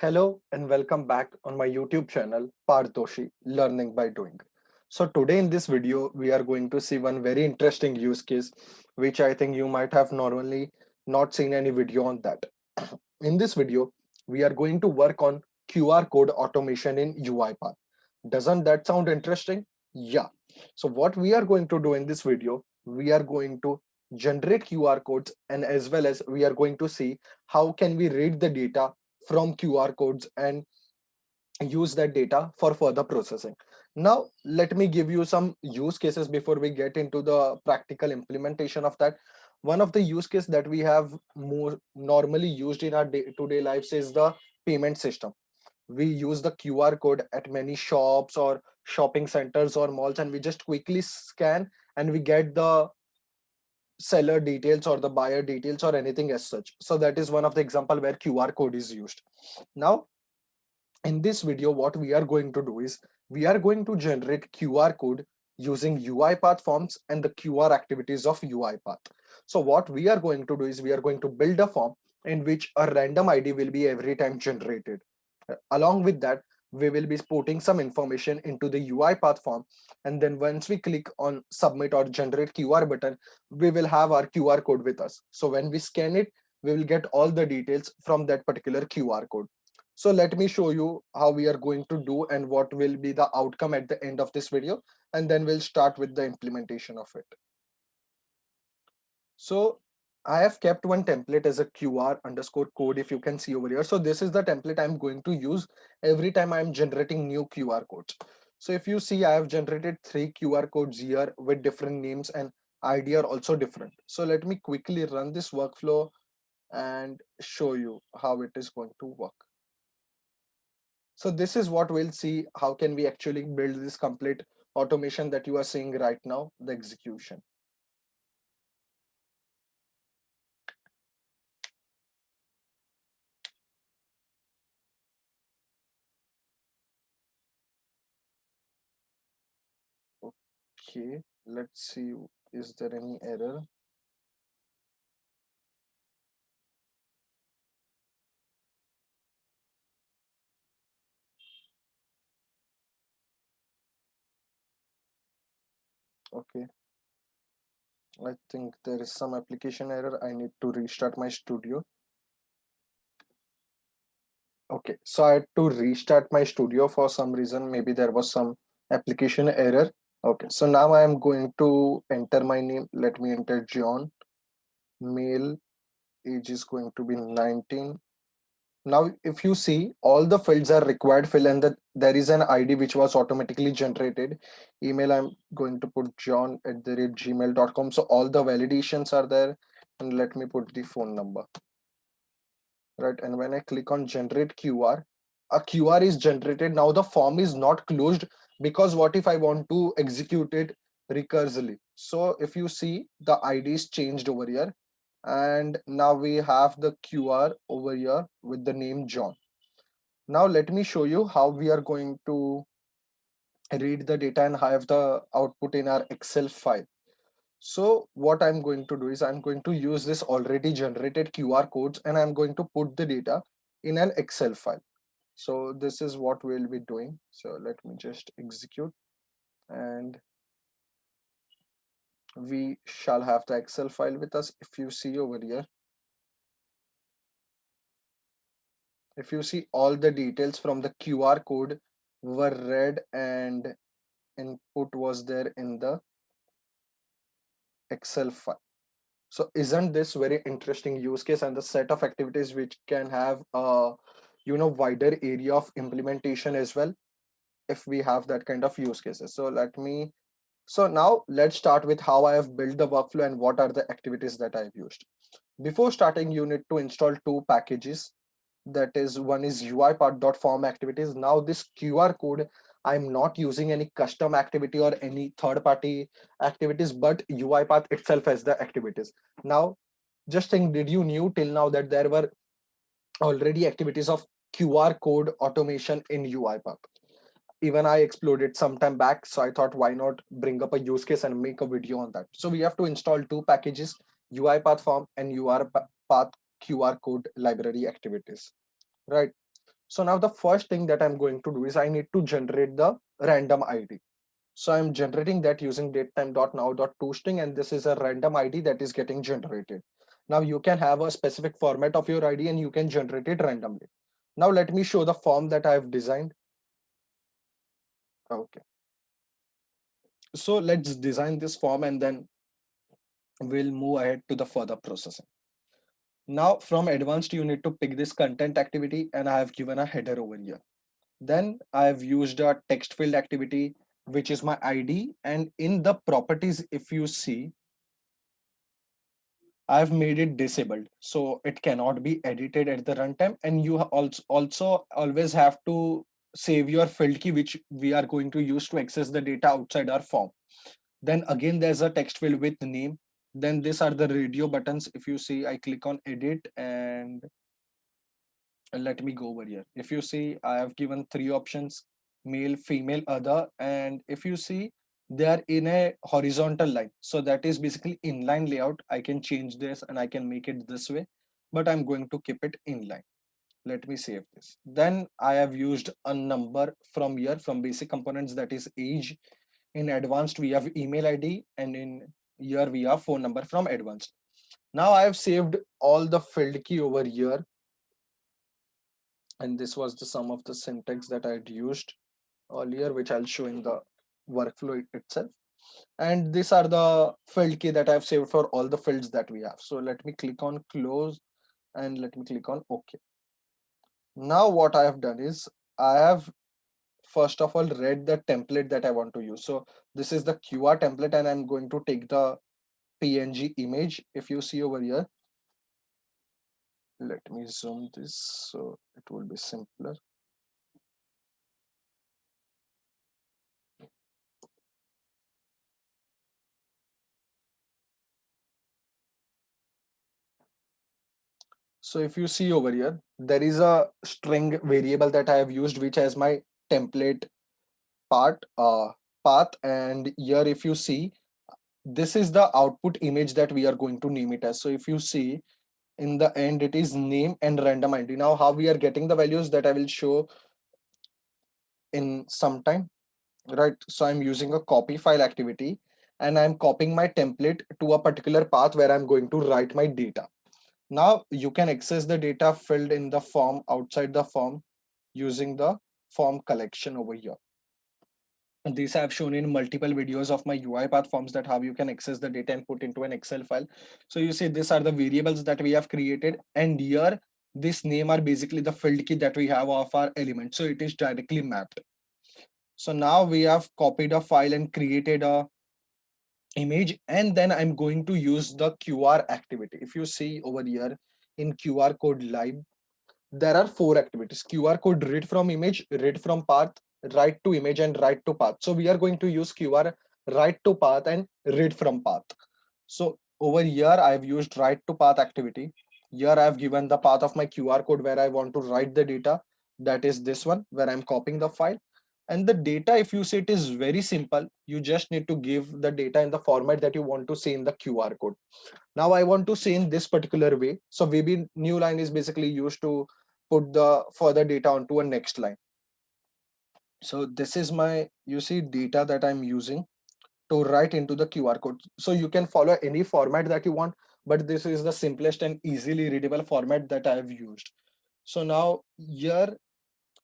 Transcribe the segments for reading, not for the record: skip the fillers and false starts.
Hello and welcome back on my YouTube channel, Pardoshi Learning by Doing. So today in this video, we are going to see one very interesting use case, which I think you might have normally not seen any video on that. In this video, we are going to work on QR code automation in UiPath. Doesn't that sound interesting? Yeah. So what we are going to do in this video, we are going to generate QR codes, and as well as we are going to see how can we read the data from QR codes and use that data for further processing. Now, let me give you some use cases before we get into the practical implementation of that. One of the use case that we have more normally used in our day-to-day lives is the payment system. We use the QR code at many shops or shopping centers or malls, and we just quickly scan and we get the seller details or the buyer details or anything as such. So that is one of the example where QR code is used. Now, in this video, what we are going to do is we are going to generate QR code using UiPath forms and the QR activities of UiPath. So what we are going to do is we are going to build a form in which a random ID will be every time generated. Along with that, we will be putting some information into the UiPath form, and then once we click on submit or generate QR button, we will have our QR code with us. So when we scan it, we will get all the details from that particular QR code. So let me show you how we are going to do and what will be the outcome at the end of this video, and then we'll start with the implementation of it. So I have kept one template as a QR underscore code, if you can see over here. So this is the template I'm going to use every time I'm generating new QR codes. So if you see, I have generated 3 QR codes here with different names, and ID are also different. So let me quickly run this workflow and show you how it is going to work. So this is what we'll see. How can we actually build this complete automation that you are seeing right now, the execution. Okay, let's see, is there any error? Okay, I think there is some application error. I need to restart my studio. Okay, so I had to restart my studio for some reason. Maybe there was some application error. Okay, so now I am going to enter my name. Let me enter John. Male, age is going to be 19. Now, if you see, all the fields are required fill, and there is an ID which was automatically generated. Email, I'm going to put john@gmail.com. So all the validations are there. And let me put the phone number. Right. And when I click on generate QR, a QR is generated. Now the form is not closed, because what if I want to execute it recursively? So if you see, the ID is changed over here, and now we have the QR over here with the name John. Now let me show you how we are going to read the data and have the output in our Excel file. So what I'm going to do is I'm going to use this already generated QR codes, and I'm going to put the data in an Excel file. So this is what we'll be doing. So let me just execute, and we shall have the Excel file with us. If you see over here, if you see, all the details from the QR code were read and input was there in the Excel file. So isn't this very interesting use case, and the set of activities which can have a wider area of implementation as well, if we have that kind of use cases. So now let's start with how I have built the workflow and what are the activities that I've used. Before starting, you need to install 2 packages. That is, one is UiPath.form activities. Now this QR code, I'm not using any custom activity or any third party activities, but UiPath itself has the activities. Now, just think, did you knew till now that there were already activities of QR code automation in UiPath? Even I explored it some time back, so I thought, why not bring up a use case and make a video on that. So we have to install 2 packages, UiPath form and UiPath QR code library activities, right? So now the first thing that I'm going to do is I need to generate the random ID. So I'm generating that using datetime.now.toString, and this is a random ID that is getting generated. Now you can have a specific format of your ID and you can generate it randomly. Now let me show the form that I've designed. Okay. So let's design this form and then we'll move ahead to the further processing. Now from advanced, you need to pick this content activity and I have given a header over here. Then I've used a text field activity, which is my ID. And in the properties, if you see, I've made it disabled. So it cannot be edited at the runtime. And you also always have to save your field key, which we are going to use to access the data outside our form. Then again, there's a text field with name. Then these are the radio buttons. If you see, I click on edit and let me go over here. If you see, I have given three options: male, female, other. And if you see, they are in a horizontal line. So that is basically inline layout. I can change this and I can make it this way, but I'm going to keep it inline. Let me save this. Then I have used a number from here from basic components, that is age. In advanced, we have email ID, and in here we have phone number from advanced. Now I have saved all the field key over here, and this was the sum of the syntax that I had used earlier, which I'll show in the workflow itself. And these are the field key that I've saved for all the fields that we have. So let me click on close and let me click on OK. Now what I have done is I have first of all read the template that I want to use. So this is the QR template and I'm going to take the PNG image. If you see over here, let me zoom this so it will be simpler. So if you see over here, there is a string variable that I have used, which has my template part path. And here, if you see, this is the output image that we are going to name it as. So if you see in the end, it is name and random ID. Now, how we are getting the values that I will show in some time, right? So I'm using a copy file activity and I'm copying my template to a particular path where I'm going to write my data. Now you can access the data filled in the form outside the form using the form collection over here. And these I have shown in multiple videos of my UiPath forms, that how you can access the data and put into an Excel file. So you see these are the variables that we have created, and here this name are basically the field key that we have of our element. So it is directly mapped. So now we have copied a file and created a image, and then I'm going to use the QR activity. If you see over here in QR code live, there are four activities: QR code read from image, read from path, write to image, and write to path. So we are going to use QR write to path and read from path. So over here I've used write to path activity. Here I've given the path of my QR code where I want to write the data, that is this one where I'm copying the file. And the data, if you see, it is very simple. You just need to give the data in the format that you want to see in the QR code. Now I want to say in this particular way. So VB new line is basically used to put the further data onto a next line. So this is my, you see, data that I'm using to write into the QR code. So you can follow any format that you want, but this is the simplest and easily readable format that I have used. So now here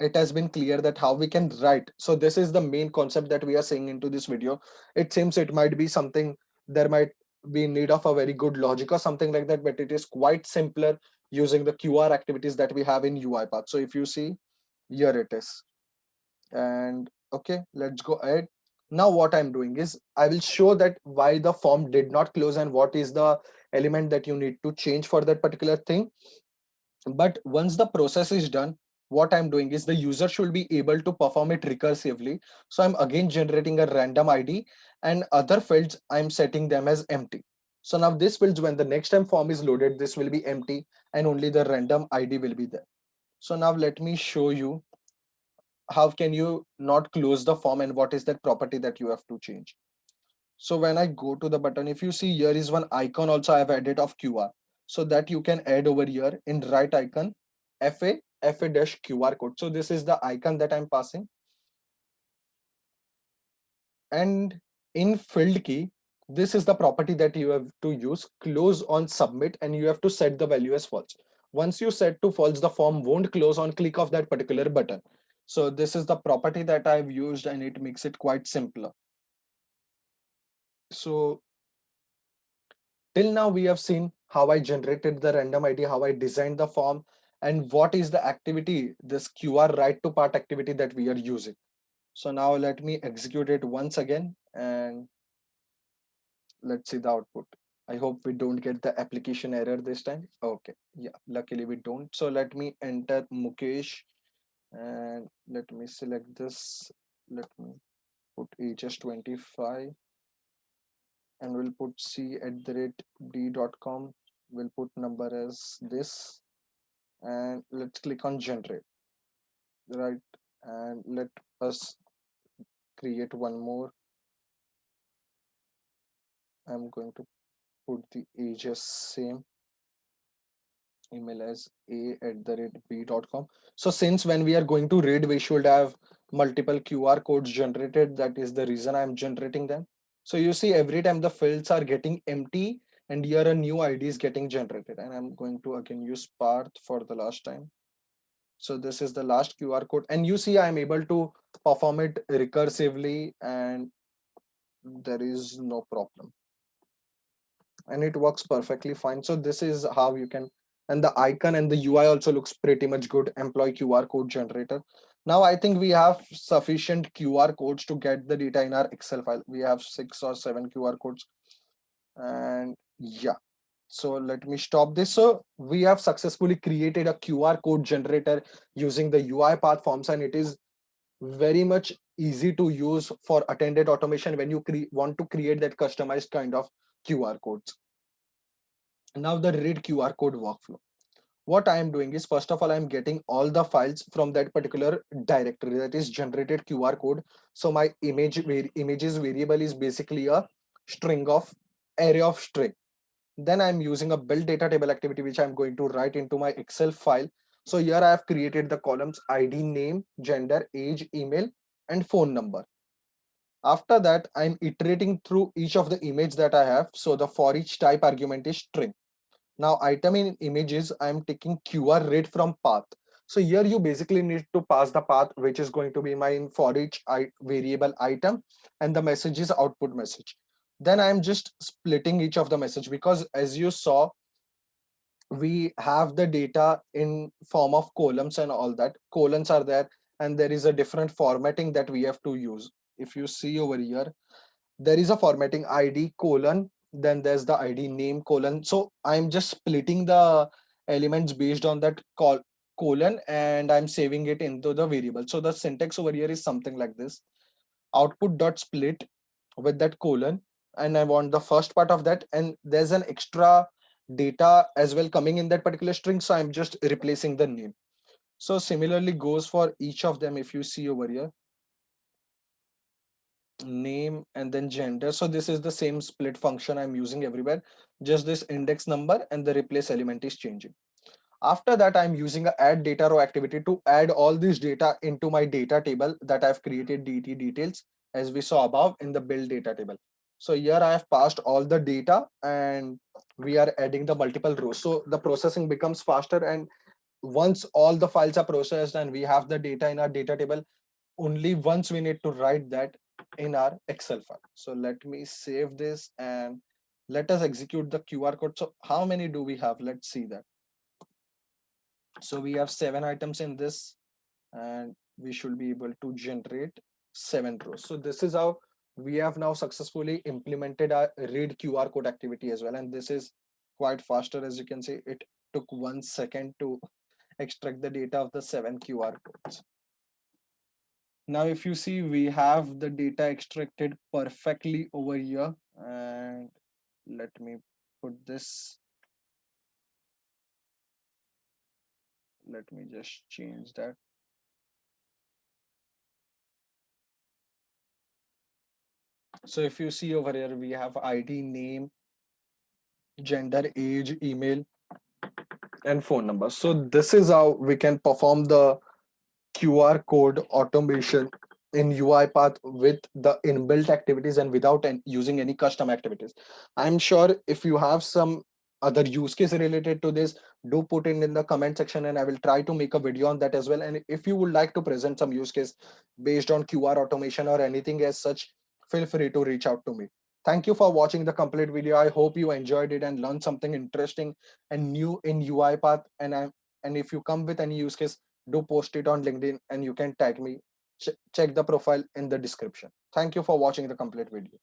it has been clear that how we can write. So this is the main concept that we are saying into this video. It seems it might be something, there might be need of a very good logic or something like that, but it is quite simpler using the QR activities that we have in UiPath. So if you see, here it is. And okay, let's go ahead. Now what I'm doing is I will show that why the form did not close and what is the element that you need to change for that particular thing. But once the process is done, what I'm doing is the user should be able to perform it recursively. So I'm again generating a random ID, and other fields I'm setting them as empty. So now this fields, when the next time form is loaded, this will be empty and only the random ID will be there. So now let me show you how can you not close the form and what is that property that you have to change. So when I go to the button, if you see, here is one icon also I have added of QR, so that you can add over here in right icon FA fa-QR code. So this is the icon that I'm passing. And in field key, this is the property that you have to use, close on submit, and you have to set the value as false. Once you set to false, the form won't close on click of that particular button. So this is the property that I've used, and it makes it quite simpler. So till now we have seen how I generated the random ID, how I designed the form, and what is the activity, this QR write to part activity that we are using. So now let me execute it once again, and let's see the output. I hope we don't get the application error this time. Okay, yeah, luckily we don't. So let me enter Mukesh, and let me select this. Let me put age as 25, and we'll put c@d.com. We'll put number as this, and let's click on generate, right? And let us create one more. I'm going to put the age as same, email as a@b.com. So since when we are going to read, we should have multiple QR codes generated. That is the reason I'm generating them. So you see every time the fields are getting empty, and here a new ID is getting generated. And I'm going to again use Parth for the last time. So this is the last QR code, and you see I'm able to perform it recursively, and there is no problem, and it works perfectly fine. So this is how you can, and the icon and the UI also looks pretty much good. Employee QR code generator. Now I think we have sufficient QR codes to get the data in our Excel file. We have 6 or 7 QR codes, and yeah. So let me stop this. So we have successfully created a QR code generator using the UiPath forms, and it is very much easy to use for attended automation when you want to create that customized kind of QR codes. Now the read QR code workflow. What I am doing is, first of all, I'm getting all the files from that particular directory that is generated QR code. So my images variable is basically a string of array of string. Then I'm using a build data table activity, which I'm going to write into my Excel file. So here I have created the columns ID, name, gender, age, email, and phone number. After that, I'm iterating through each of the image that I have. So the for each type argument is string. Now item in images, I'm taking QR read from path. So here you basically need to pass the path, which is going to be my for each variable item, and the message is output message. Then I'm just splitting each of the message, because as you saw, we have the data in form of columns, and all that columns are there, and there is a different formatting that we have to use. If you see over here, there is a formatting ID colon, then there's the ID name colon. So I'm just splitting the elements based on that colon, and I'm saving it into the variable. So the syntax over here is something like this: output dot split with that colon, and I want the first part of that, and there's an extra data as well coming in that particular string, so I'm just replacing the name. So similarly goes for each of them. If you see over here, name and then gender. So this is the same split function I'm using everywhere, just this index number and the replace element is changing. After that, I'm using a add data row activity to add all this data into my data table that I've created, dt details, as we saw above in the build data table. So here I have passed all the data, and we are adding the multiple rows, so the processing becomes faster. And once all the files are processed and we have the data in our data table, only once we need to write that in our Excel file. So let me save this, and let us execute the QR code. So how many do we have? Let's see that. So we have 7 items in this, and we should be able to generate 7 rows. So this is how we have now successfully implemented our read QR code activity as well. And this is quite faster. As you can see, it took 1 second to extract the data of the 7 QR codes. Now, if you see, we have the data extracted perfectly over here. And let me put this, let me just change that. So if you see over here, we have ID, name, gender, age, email, and phone number. So this is how we can perform the QR code automation in UiPath with the inbuilt activities and without using any custom activities. I'm sure if you have some other use case related to this, do put it in the comment section and I will try to make a video on that as well. And if you would like to present some use case based on QR automation or anything as such, feel free to reach out to me. Thank you for watching the complete video. I hope you enjoyed it and learned something interesting and new in UiPath. And if you come with any use case, do post it on LinkedIn and you can tag me. Check the profile in the description. Thank you for watching the complete video.